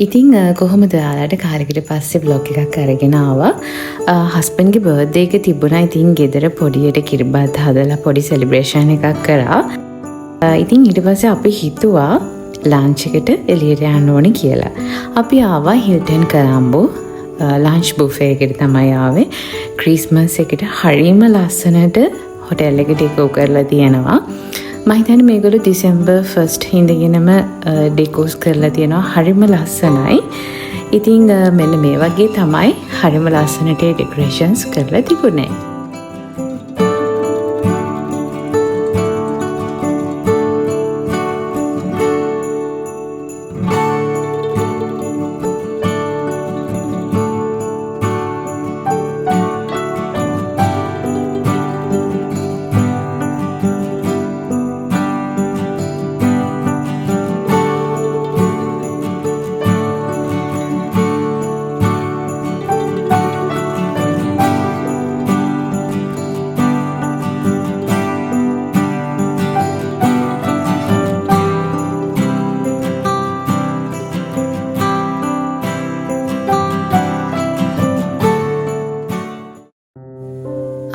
ඉතින් කොහොමද ඔයාලට කාලෙකට පස්සේ බ්ලොග් එකක් අරගෙන ආවා. හස්බන්ඩ්ගේ බර්ත්ඩේ එක තිබුණා. ඉතින් ගෙදර පොඩියට කිරිබත් හදලා පොඩි සෙලිබ්‍රේෂන් එකක් කරා. ඉතින් ඊට පස්සේ අපි හිතුවා ලන්ච් එකට එළියට යන්න ඕනේ කියලා. අපි ආවා හිල්ටන් කොලම්බෝ ලන්ච් බුෆේ එකට තමයි ආවේ. ක්‍රිස්මස් එකට හරිම ලස්සනට හොටෙල් එකට ඩෙකෝ කරලා තියෙනවා. මම හිතන්නේ මේගොල්ලෝ December 1st හින්දාගෙනම ඩෙකෝස් කරලා තියෙනවා. හරිම ලස්සනයි. ඉතින් මෙන්න මේ වගේ තමයි හරිම ලස්සනට ඩෙකරේෂන්ස් කරලා තිබුණේ.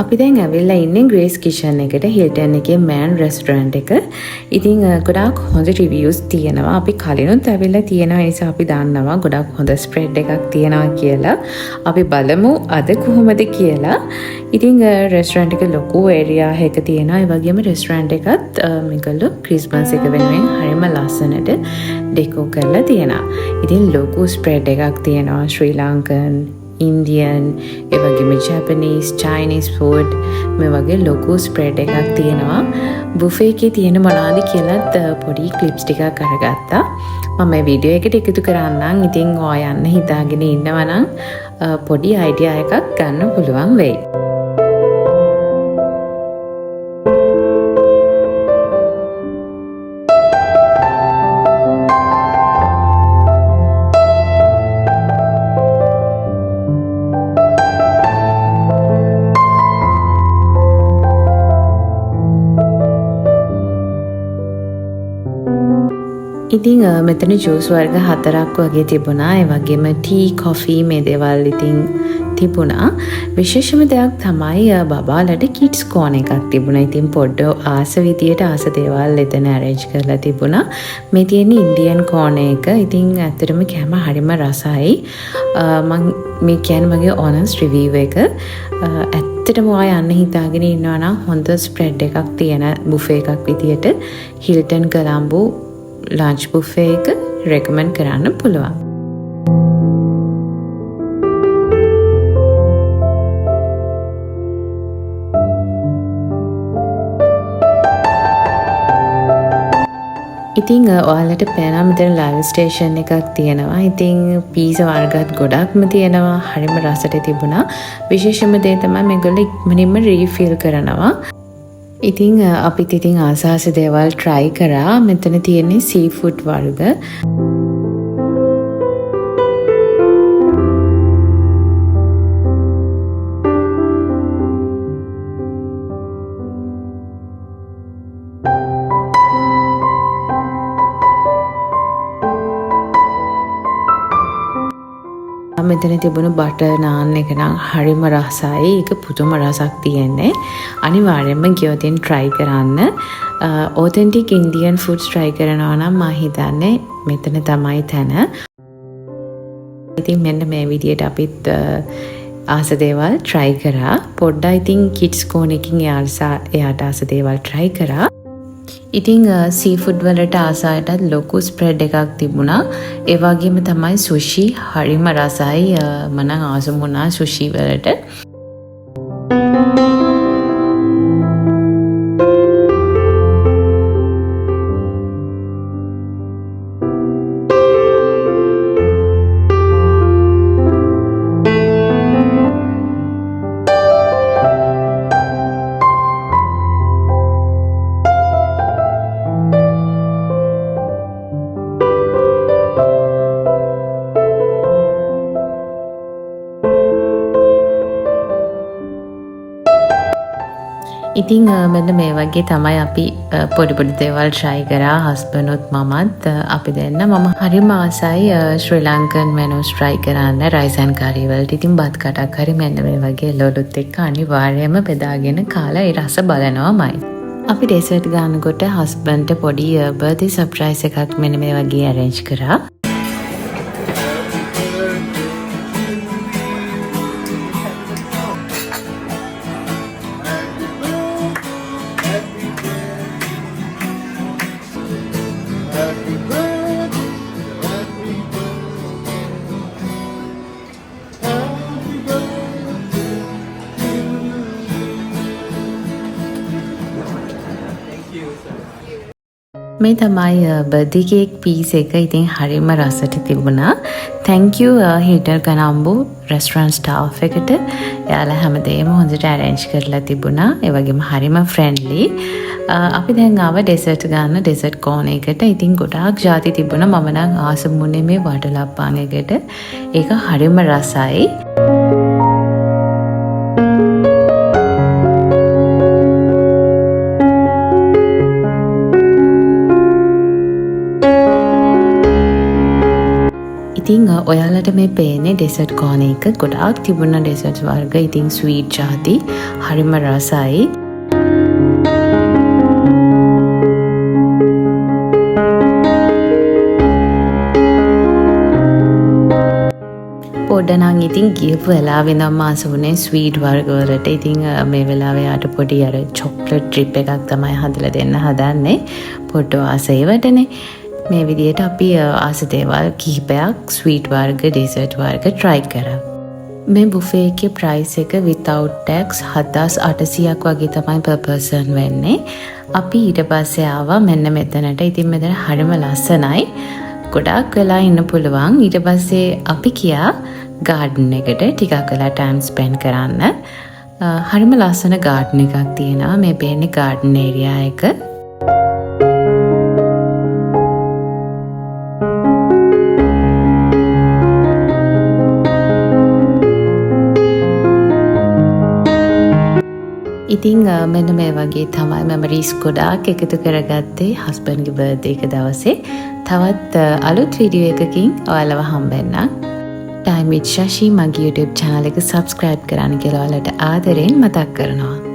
අපි දැන් ඇවිල්ලා ඉන්නේ ග්‍රේස් කිචන් එකට හිල්ටන් එකේ මෑන් රෙස්ටොරන්ට් එක. ඉතින් ගොඩාක් හොඳ රිවිව්ස් තියෙනවා. අපි කලිනුත් ඇවිල්ලා තියෙනවා. ඒ නිසා අපි දන්නවා ගොඩාක් හොඳ ස්ප්‍රෙඩ් එකක් තියෙනවා කියලා. අපි බලමු අද කොහොමද කියලා. ඉතින් රෙස්ටොරන්ට් එක ලොකු ඒරියා එකක තියෙනවා. ඒ වගේම රෙස්ටොරන්ට් එකත් මේගොල්ලෝ ක්‍රිස්මස් එක වෙනුවෙන් හරිම ලස්සනට ඩෙකෝ කරලා තියෙනවා. ඉතින් ලොකු ස්ප්‍රෙඩ් එකක් තියෙනවා. ශ්‍රී ලංකන් Indian, ඒ වගේම Japanese, Chinese food මේ වගේ ලොකු ස්ප්‍රෙඩ් එකක් තියෙනවා. බුෆේ එකේ තියෙන මොනවද කියලාත් පොඩි ක්ලිප්ස් ටිකක් අරගත්තා. මම මේ වීඩියෝ එකට එකතු කරන්නම්. ඉතින් ඔයා යන්න හිතාගෙන ඉන්නවා නම් පොඩි අයිඩියා එකක් ගන්න පුළුවන් වෙයි. ඉතින් මෙතන ජූස් වර්ග 4ක් වගේ තිබුණා. ඒ වගේම ටී, කොෆි මේ දේවල් ඉතින් තිබුණා. විශේෂම දෙයක් තමයි බබාලට කිඩ්ස් කෝන් එකක් තිබුණා. ඉතින් පොඩ්ඩ ආස විදියට ආස දේවල් එතන arrange කරලා තිබුණා. මේ තියෙන ඉන්දියන් කෝන් එක. ඉතින් ඇත්තටම කැම හරිම රසයි. මම මේ කියන්නේ මගේ honest review එක. ඇත්තටම ඔයා යන්න හිතාගෙන ඉන්නවා නම් හොඳ ස්ප්‍රෙඩ් එකක් තියෙන බුෆේ එකක් විදියට හිල්ටන් කොලම්බෝ ලන්ච් බුෆේ එක රෙකමන්ඩ් කරන්න පුළුවන්. ඉතින් ඔයාලට පේනවා මෙතන ලයිව් ස්ටේෂන් එකක් තියෙනවා. ඉතින් පීසා වර්ගත් ගොඩක්ම තියෙනවා. හරිම රසට තිබුණා. විශේෂම දේ තමයි මේගොල්ලෝ ඉක්මනින්ම රීෆිල් කරනවා. ඉතින් අපිත් ඉතින් ආසාස දේවල් try කරා. මෙතන තියෙන්නේ සී ෆුඩ් වර්ග. මෙතන තිබුණු බටර් නාන් එක නම් හරිම රසයි. ඒක පුදුම රසක් තියෙන්නේ. අනිවාර්යයෙන්ම ගියොතින් try කරන්න. authentic Indian foods try කරනවා නම් මම හිතන්නේ මෙතන තමයි තැන. ඉතින් මෙන්න මේ විදියට අපිත් ආස දේවල් try කරා. පොඩ්ඩයි ඉතින් kids corn එකකින් එයාට ආස දේවල් try කරා. ඉතින් සී ෆුඩ් වලට ආසයටත් ලොකු ස්ප්‍රෙඩ් එකක් තිබුණා. ඒ වගේම තමයි සුෂි හරිම රසයි. මම ආසම වුණා සුෂි වලට. ඉතින් මෙන්න මේ වගේ තමයි අපි පොඩි පොඩි දේවල් try කරා හස්බන්ඩ්ත් මමත් අපි දෙන්න මම හරිම ආසයි ශ්‍රී ලංකන් menus try කරන්න rice and curry වලට. ඉතින් බත් කටක් හරි මෙන්න මේ වගේ එළවලුත් එක්ක අනිවාර්යයෙන්ම බෙදාගෙන කාලා ඒ රස බලනවාමයි. අපි ඩෙසර්ට් ගන්නකොට හස්බන්ඩ්ට පොඩි බර්ත්ඩේ සර්ප්‍රයිස් එකක් මෙන්න මේ වගේ arrange කරා. මේ තමයි බර්ත්ඩේ කේක් පීස් එක. ඉතින් හරිම රසට තිබුණා. thank you හිටර් කනම්බු රෙස්ටොරන්ට් ස්ටාෆ් එකට. එයාලා හැමදේම හොඳට arrange කරලා තිබුණා. ඒ වගේම හරිම friendly. අපි දැන් ආව ඩෙසර්ට් ගන්න ඩෙසර්ට් කෝන් එකට. ඉතින් ගොඩාක් ಜಾති තිබුණා. මම නම් ආසමුනේ මේ වඩලප්පාන් එකට. ඒක හරිම රසයි. ඉතින් ඔයාලට මේ පේන්නේ ඩෙසර්ට් කෝන් එක. ගොඩාක් තිබුණා ඩෙසර්ට් වර්ග. ඉතින් ස්වීට් ಜಾති හරිම රසයි. පොඩ්ඩනම් ඉතින් ගියපු වෙලාවෙ නම් ආස වුණේ ස්වීට් වර්ග වලට. ඉතින් මේ වෙලාවේ යාට පොඩි අර චොක්ලට් ට්‍රිප් එකක් තමයි හදලා දෙන්න හදන්නේ. පොඩ්ඩ ආසේවටනේ. මේ විදිහට අපි ආස දේවල් කිහිපයක් ස්වීට් වර්ග ඩෙසර්ට් වර්ග try කරා. මේ බුෆේ එකේ price එක without tax 7800ක් වගේ තමයි per person වෙන්නේ. අපි ඊට පස්සේ ආවා මෙන්න මෙතනට. ඉතින් මෙතන හරිම ලස්සනයි. ගොඩාක් වෙලා ඉන්න පුළුවන්. ඊට පස්සේ අපි ගියා garden එකට ටිකක් වෙලා time spend කරන්න. හරිම ලස්සන garden එකක් තියෙනවා. මේ පේන්නේ garden area එක. ඉතින් මෙන්න මේ වගේ තමයි මෙමරිස් ගොඩාක් එකතු කරගත්තේ හස්බන්ඩ්ගේ බර්ත්ඩේ එක දවසේ. තවත් අලුත් වීඩියෝ එකකින් ඔයාලව හම්බෙන්නම්. Time with Shashi මගේ YouTube channel එක subscribe කරන්න කියලා ඔයාලට ආදරෙන් මතක් කරනවා.